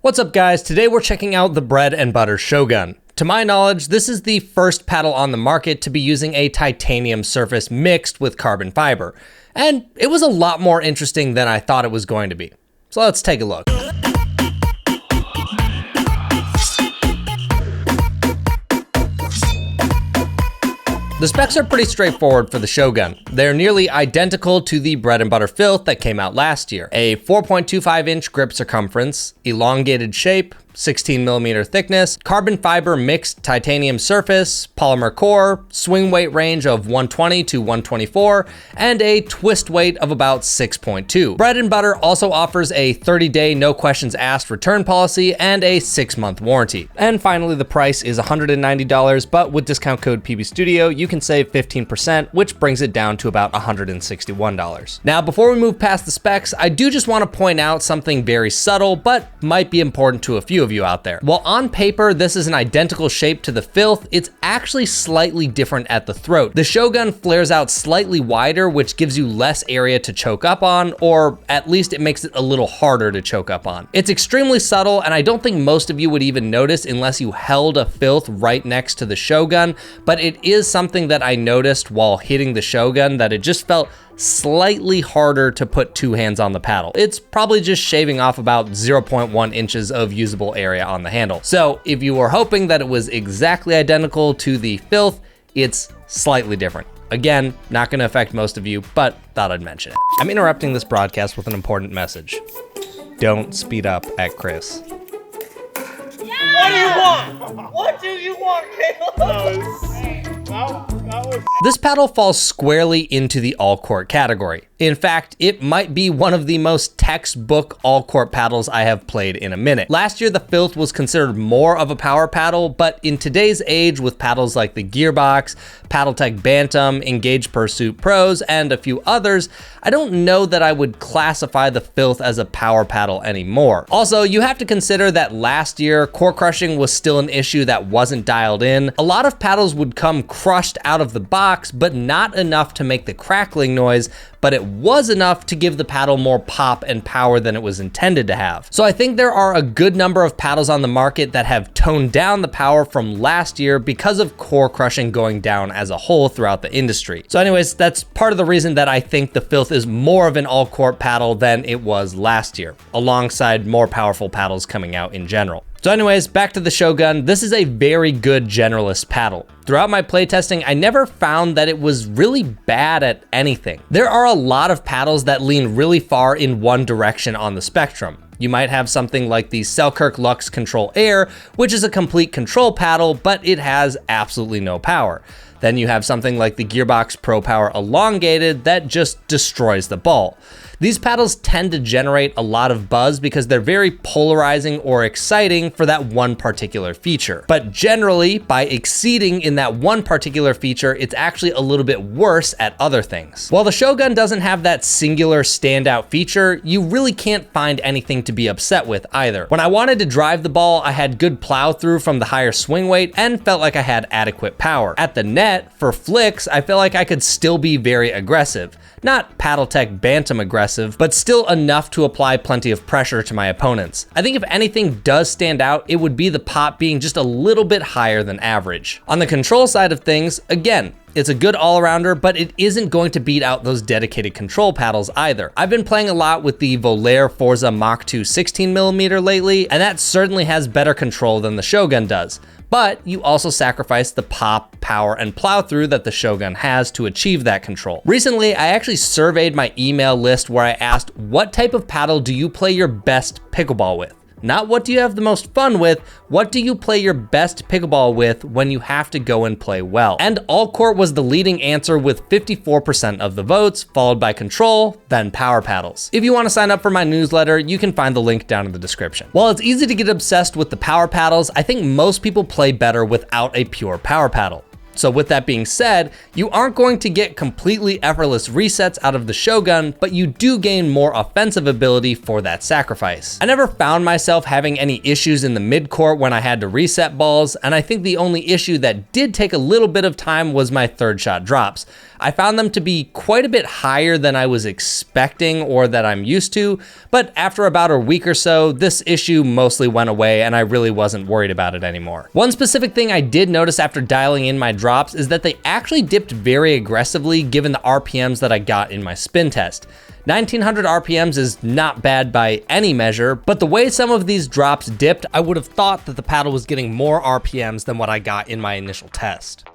What's up guys, today we're checking out the bread and butter Shogun. To my knowledge, this is the first paddle on the market to be using a titanium surface mixed with carbon fiber. And it was a lot more interesting than I thought it was going to be. So let's take a look. The specs are pretty straightforward for the Shogun. They're nearly identical to the bread and butter Filth that came out last year. A 4.25 inch grip circumference, elongated shape, 16mm thickness, carbon fiber mixed titanium surface, polymer core, swing weight range of 120 to 124, and a twist weight of about 6.2. Bread and butter also offers a 30-day no questions asked return policy and a 6-month warranty. And finally, the price is $190, but with discount code PBStudio, you can save 15%, which brings it down to about $161. Now, before we move past the specs, I do just want to point out something very subtle, but might be important to a few of you out there. While on paper, this is an identical shape to the Filth, it's actually slightly different at the throat. The Shogun flares out slightly wider, which gives you less area to choke up on, or at least it makes it a little harder to choke up on. It's extremely subtle, and I don't think most of you would even notice unless you held a Filth right next to the Shogun, but it is something that I noticed while hitting the Shogun, that it just felt slightly harder to put two hands on the paddle. It's probably just shaving off about 0.1 inches of usable area on the handle. So if you were hoping that it was exactly identical to the Filth, it's slightly different. Again, not gonna affect most of you, but thought I'd mention it. I'm interrupting this broadcast with an important message. Don't speed up at Chris. What do you want? What do you want, Caleb? This paddle falls squarely into the all-court category. In fact, it might be one of the most textbook all-court paddles I have played in a minute. Last year, the Filth was considered more of a power paddle, but in today's age with paddles like the Gearbox, Paddletech Bantam, Engage Pursuit Pros, and a few others, I don't know that I would classify the Filth as a power paddle anymore. Also, you have to consider that last year, core crushing was still an issue that wasn't dialed in. A lot of paddles would come crushed out of the box, but not enough to make the crackling noise, but it was enough to give the paddle more pop and power than it was intended to have. So I think there are a good number of paddles on the market that have toned down the power from last year because of core crushing going down as a whole throughout the industry. So anyways, that's part of the reason that I think the Filth is more of an all-court paddle than it was last year, alongside more powerful paddles coming out in general. So anyways, back to the Shogun. This is a very good generalist paddle. Throughout my playtesting, I never found that it was really bad at anything. There are a lot of paddles that lean really far in one direction on the spectrum. You might have something like the Selkirk Lux Control Air, which is a complete control paddle, but it has absolutely no power. Then you have something like the Gearbox Pro Power Elongated that just destroys the ball. These paddles tend to generate a lot of buzz because they're very polarizing or exciting for that one particular feature. But generally, by exceeding in that one particular feature, it's actually a little bit worse at other things. While the Shogun doesn't have that singular standout feature, you really can't find anything to be upset with either. When I wanted to drive the ball, I had good plow through from the higher swing weight and felt like I had adequate power. At the net, for flicks, I felt like I could still be very aggressive. Not Paddletech Bantam aggressive, but still enough to apply plenty of pressure to my opponents. I think if anything does stand out, it would be the pop being just a little bit higher than average. On the control side of things, again, it's a good all-arounder, but it isn't going to beat out those dedicated control paddles either. I've been playing a lot with the Volair Forza Mach 2 16mm lately, and that certainly has better control than the Shogun does. But you also sacrifice the pop, power, and plow through that the Shogun has to achieve that control. Recently, I actually surveyed my email list where I asked, what type of paddle do you play your best pickleball with? Not what do you have the most fun with, what do you play your best pickleball with when you have to go and play well? And all court was the leading answer with 54% of the votes, followed by control, then power paddles. If you want to sign up for my newsletter, you can find the link down in the description. While it's easy to get obsessed with the power paddles, I think most people play better without a pure power paddle. So with that being said, you aren't going to get completely effortless resets out of the Shogun, but you do gain more offensive ability for that sacrifice. I never found myself having any issues in the mid-court when I had to reset balls, and I think the only issue that did take a little bit of time was my third shot drops. I found them to be quite a bit higher than I was expecting or that I'm used to, but after about a week or so, this issue mostly went away and I really wasn't worried about it anymore. One specific thing I did notice after dialing in my drops is that they actually dipped very aggressively given the RPMs that I got in my spin test. 1900 RPMs is not bad by any measure, but the way some of these drops dipped, I would have thought that the paddle was getting more RPMs than what I got in my initial test.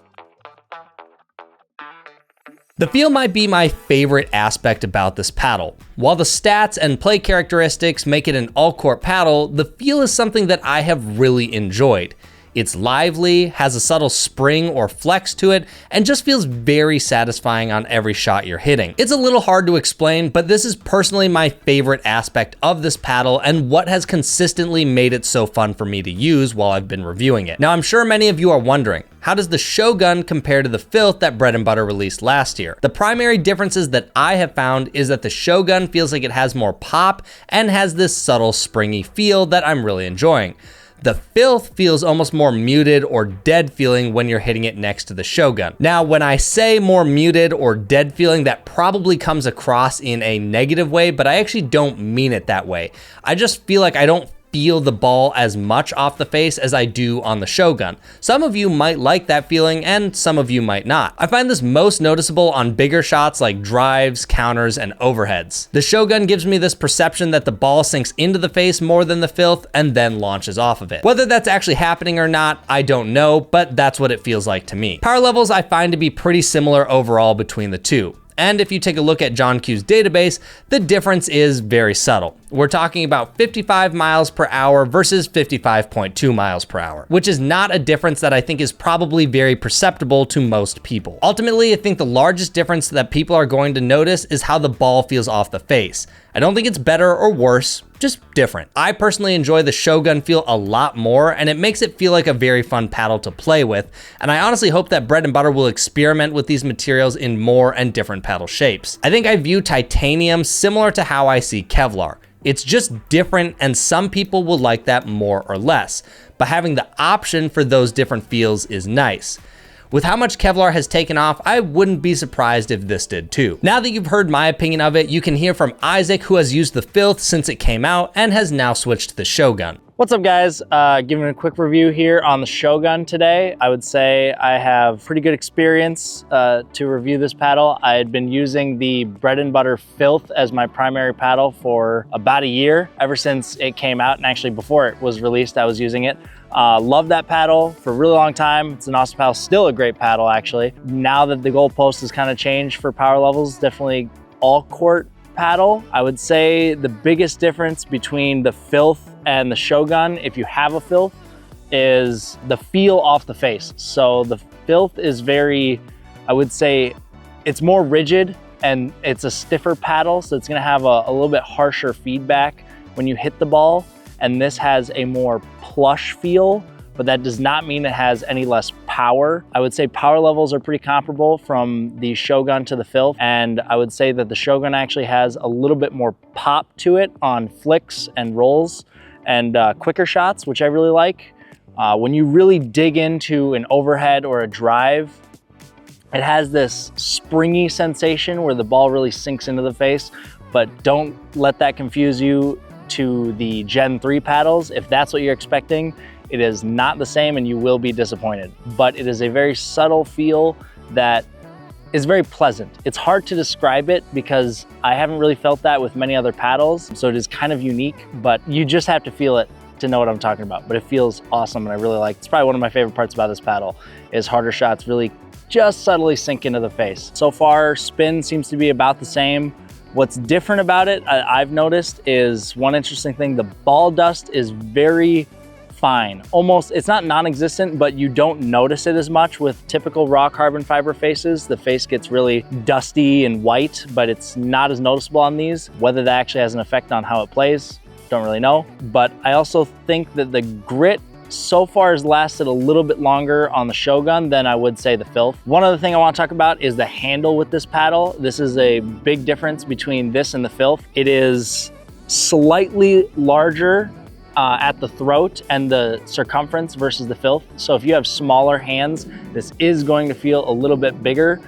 The feel might be my favorite aspect about this paddle. While the stats and play characteristics make it an all-court paddle, the feel is something that I have really enjoyed. It's lively, has a subtle spring or flex to it, and just feels very satisfying on every shot you're hitting. It's a little hard to explain, but this is personally my favorite aspect of this paddle and what has consistently made it so fun for me to use while I've been reviewing it. Now, I'm sure many of you are wondering, how does the Shogun compare to the Filth that Bread and Butter released last year? The primary differences that I have found is that the Shogun feels like it has more pop and has this subtle springy feel that I'm really enjoying. The Filth feels almost more muted or dead feeling when you're hitting it next to the Shogun. Now, when I say more muted or dead feeling, that probably comes across in a negative way, but I actually don't mean it that way. I just feel like I don't feel the ball as much off the face as I do on the Shogun. Some of you might like that feeling and some of you might not. I find this most noticeable on bigger shots like drives, counters, and overheads. The Shogun gives me this perception that the ball sinks into the face more than the Filth and then launches off of it. Whether that's actually happening or not, I don't know, but that's what it feels like to me. Power levels I find to be pretty similar overall between the two. And if you take a look at John Q's database, the difference is very subtle. We're talking about 55 miles per hour versus 55.2 miles per hour, which is not a difference that I think is probably very perceptible to most people. Ultimately, I think the largest difference that people are going to notice is how the ball feels off the face. I don't think it's better or worse, just different. I personally enjoy the Shogun feel a lot more, and it makes it feel like a very fun paddle to play with, and I honestly hope that Bread and Butter will experiment with these materials in more and different paddle shapes. I think I view titanium similar to how I see Kevlar. It's just different, and some people will like that more or less, but having the option for those different feels is nice. With how much Kevlar has taken off, I wouldn't be surprised if this did too. Now that you've heard my opinion of it, you can hear from Aizec, who has used the Filth since it came out and has now switched to the Shogun. What's up, guys? Giving a quick review here on the Shogun today. I would say I have pretty good experience to review this paddle. I had been using the Bread and Butter Filth as my primary paddle for about a year, ever since it came out, and actually before it was released, I was using it. Love that paddle for a really long time. It's an awesome paddle, still a great paddle actually. Now that the goalpost has kind of changed for power levels, definitely all court paddle. I would say the biggest difference between the Filth and the Shogun, if you have a Filth, is the feel off the face. So the Filth is very, I would say, it's more rigid and it's a stiffer paddle, so it's gonna have a little bit harsher feedback when you hit the ball. And this has a more plush feel, but that does not mean it has any less power. I would say power levels are pretty comparable from the Shogun to the Filth, and I would say that the Shogun actually has a little bit more pop to it on flicks and rolls and quicker shots, which I really like. When you really dig into an overhead or a drive, it has this springy sensation where the ball really sinks into the face, but don't let that confuse you to the Gen 3 paddles. If that's what you're expecting, it is not the same and you will be disappointed. But it is a very subtle feel that is very pleasant. It's hard to describe it because I haven't really felt that with many other paddles, so it is kind of unique, but you just have to feel it to know what I'm talking about. But it feels awesome and I really like it. It's probably one of my favorite parts about this paddle is harder shots really just subtly sink into the face. So far, spin seems to be about the same. What's different about it, I've noticed, is one interesting thing. The ball dust is very fine. Almost, it's not non-existent, but you don't notice it as much with typical raw carbon fiber faces. The face gets really dusty and white, but it's not as noticeable on these. Whether that actually has an effect on how it plays, don't really know. But I also think that the grit so far has lasted a little bit longer on the Shogun than I would say the Filth. One other thing I want to talk about is the handle with this paddle. This is a big difference between this and the Filth. It is slightly larger at the throat and the circumference versus the Filth. So if you have smaller hands, this is going to feel a little bit bigger.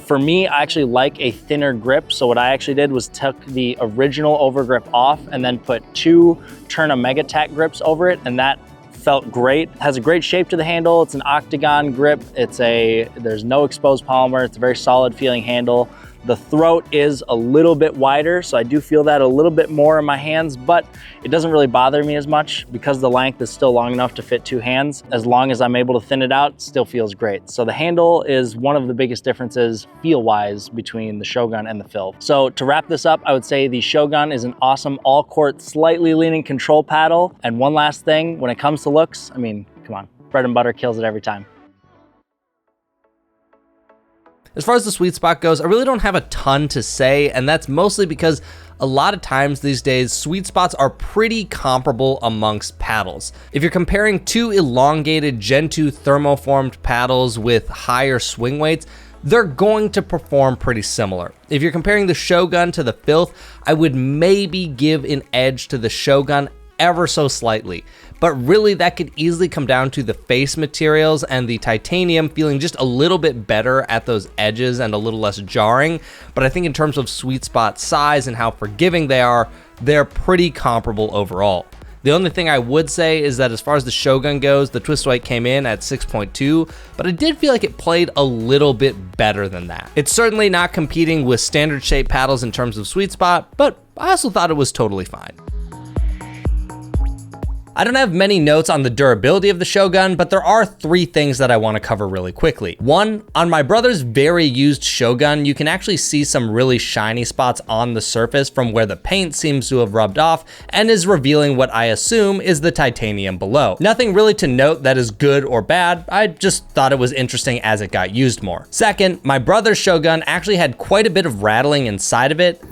For me, I actually like a thinner grip. So what I actually did was took the original overgrip off and then put 2 Turna MegaTac grips over it, and that felt great. It has a great shape to the handle. It's an octagon grip. There's no exposed polymer. It's a very solid feeling handle. The throat is a little bit wider, so I do feel that a little bit more in my hands, but it doesn't really bother me as much because the length is still long enough to fit 2 hands. As long as I'm able to thin it out, it still feels great. So the handle is one of the biggest differences feel-wise between the Shogun and the Filth. So to wrap this up, I would say the Shogun is an awesome all-court, slightly leaning control paddle. And one last thing, when it comes to looks, I mean, come on, bread and butter kills it every time. As far as the sweet spot goes, I really don't have a ton to say, and that's mostly because a lot of times these days, sweet spots are pretty comparable amongst paddles. If you're comparing 2 elongated Gen 2 thermoformed paddles with higher swing weights, they're going to perform pretty similar. If you're comparing the Shogun to the Filth, I would maybe give an edge to the Shogun ever so slightly. But really that could easily come down to the face materials and the titanium feeling just a little bit better at those edges and a little less jarring. But I think in terms of sweet spot size and how forgiving they are, they're pretty comparable overall. The only thing I would say is that as far as the Shogun goes, the twist weight came in at 6.2, but I did feel like it played a little bit better than that. It's certainly not competing with standard shape paddles in terms of sweet spot, but I also thought it was totally fine. I don't have many notes on the durability of the Shogun, but there are 3 things that I want to cover really quickly. 1, on my brother's very used Shogun, you can actually see some really shiny spots on the surface from where the paint seems to have rubbed off and is revealing what I assume is the titanium below. Nothing really to note that is good or bad, I just thought it was interesting as it got used more. 2nd, my brother's Shogun actually had quite a bit of rattling inside of it,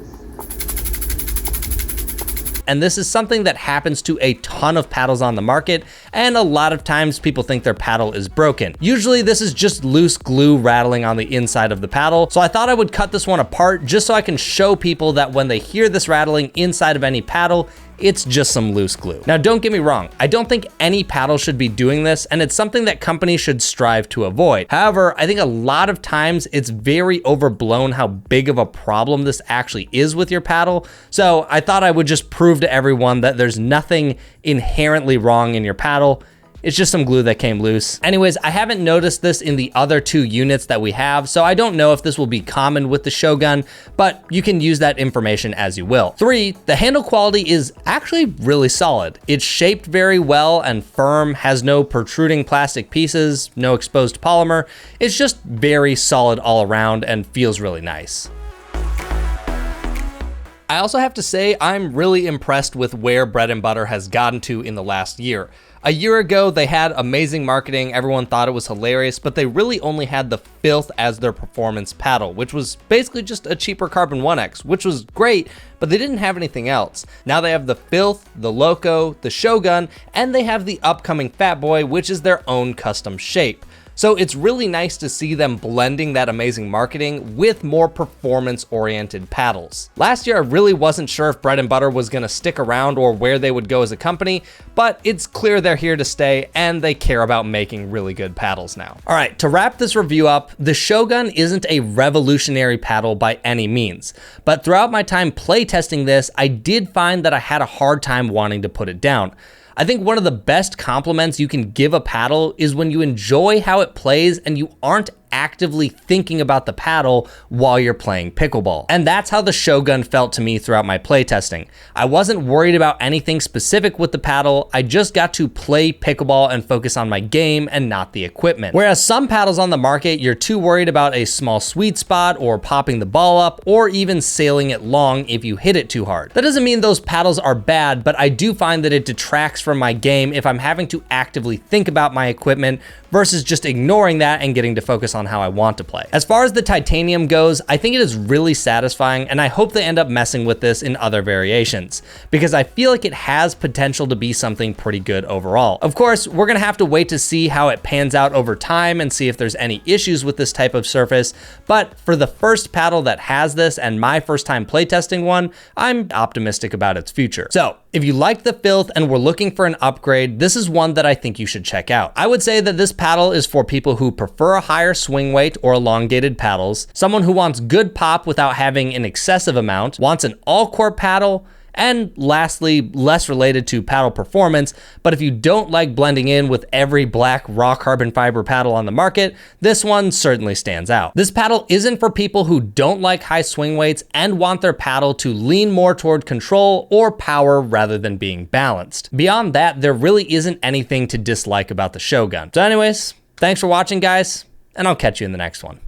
and this is something that happens to a ton of paddles on the market, and a lot of times people think their paddle is broken. Usually this is just loose glue rattling on the inside of the paddle, so I thought I would cut this one apart just so I can show people that when they hear this rattling inside of any paddle, it's just some loose glue. Now, don't get me wrong, I don't think any paddle should be doing this, and it's something that companies should strive to avoid. However, I think a lot of times it's very overblown how big of a problem this actually is with your paddle, so I thought I would just prove to everyone that there's nothing inherently wrong in your paddle. It's just some glue that came loose. Anyways, I haven't noticed this in the other 2 units that we have, so I don't know if this will be common with the Shogun, but you can use that information as you will. 3, the handle quality is actually really solid. It's shaped very well and firm, has no protruding plastic pieces, no exposed polymer. It's just very solid all around and feels really nice. I also have to say I'm really impressed with where Bread and Butter has gotten to in the last year. A year ago, they had amazing marketing, everyone thought it was hilarious, but they really only had the Filth as their performance paddle, which was basically just a cheaper Carbon 1X, which was great, but they didn't have anything else. Now they have the Filth, the Loco, the Shogun, and they have the upcoming Fat Boy, which is their own custom shape. So it's really nice to see them blending that amazing marketing with more performance-oriented paddles. Last year, I really wasn't sure if Bread and Butter was gonna stick around or where they would go as a company, but it's clear they're here to stay and they care about making really good paddles now. All right, to wrap this review up, the Shogun isn't a revolutionary paddle by any means, but throughout my time playtesting this, I did find that I had a hard time wanting to put it down. I think one of the best compliments you can give a paddle is when you enjoy how it plays and you aren't actively thinking about the paddle while you're playing pickleball. And that's how the Shogun felt to me throughout my playtesting. I wasn't worried about anything specific with the paddle, I just got to play pickleball and focus on my game and not the equipment. Whereas some paddles on the market, you're too worried about a small sweet spot or popping the ball up or even sailing it long if you hit it too hard. That doesn't mean those paddles are bad, but I do find that it detracts from my game if I'm having to actively think about my equipment versus just ignoring that and getting to focus on on how I want to play. As far as the titanium goes, I think it is really satisfying, and I hope they end up messing with this in other variations, because I feel like it has potential to be something pretty good overall. Of course, we're gonna have to wait to see how it pans out over time and see if there's any issues with this type of surface, but for the first paddle that has this and my first time playtesting one, I'm optimistic about its future. So if you like the Filth and were looking for an upgrade, this is one that I think you should check out. I would say that this paddle is for people who prefer a higher swing weight or elongated paddles, someone who wants good pop without having an excessive amount, wants an all-court paddle, and lastly, less related to paddle performance, but if you don't like blending in with every black raw carbon fiber paddle on the market, this one certainly stands out. This paddle isn't for people who don't like high swing weights and want their paddle to lean more toward control or power rather than being balanced. Beyond that, there really isn't anything to dislike about the Shogun. So anyways, thanks for watching, guys, and I'll catch you in the next one.